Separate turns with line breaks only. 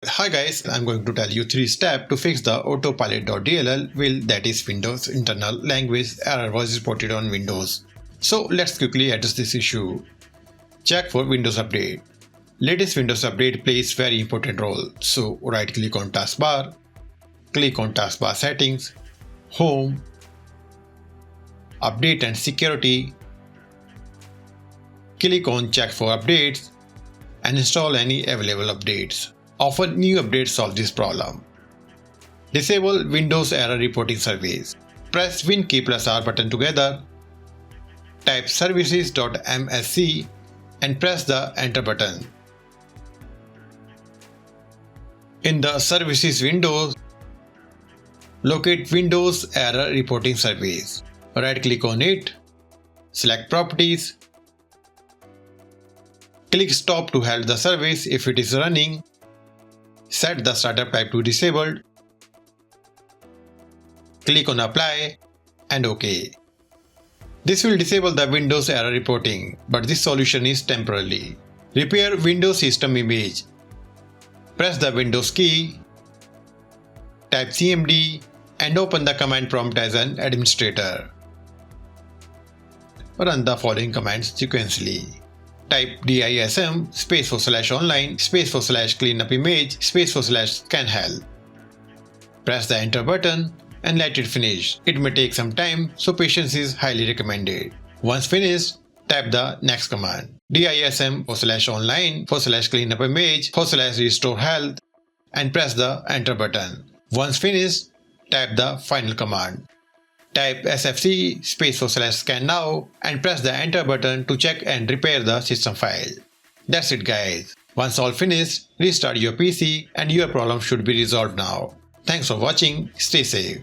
Hi guys, I'm going to tell you 3 steps to fix the Autopilot.dll WIL, that is Windows internal language error was reported on Windows. So let's quickly address this issue. Check for Windows Update. Latest Windows Update plays very important role. So right click on taskbar, click on taskbar settings, home, update and security, click on check for updates and install any available updates. Often new updates solve this problem. Disable Windows Error Reporting Service. Press Win key plus R button together. Type services.msc and press the enter button. In the Services window, locate Windows Error Reporting Service. Right click on it. Select Properties. Click Stop to halt the service if it is running. Set the startup type to disabled. Click on Apply and OK. This will disable the Windows error reporting, but this solution is temporary. Repair Windows system image. Press the Windows key, type cmd and open the command prompt as an administrator. Run the following commands sequentially. Type dism /online /cleanup image /scan help. Press the enter button and let it finish. It may take some time, so patience is highly recommended. Once finished, type the next command. dism /online /cleanup image /restore health and press the enter button. Once finished, type the final command. Type sfc /scan now and press the enter button to check and repair the system file. That's it guys. Once all finished, restart your PC and your problem should be resolved now. Thanks for watching. Stay safe.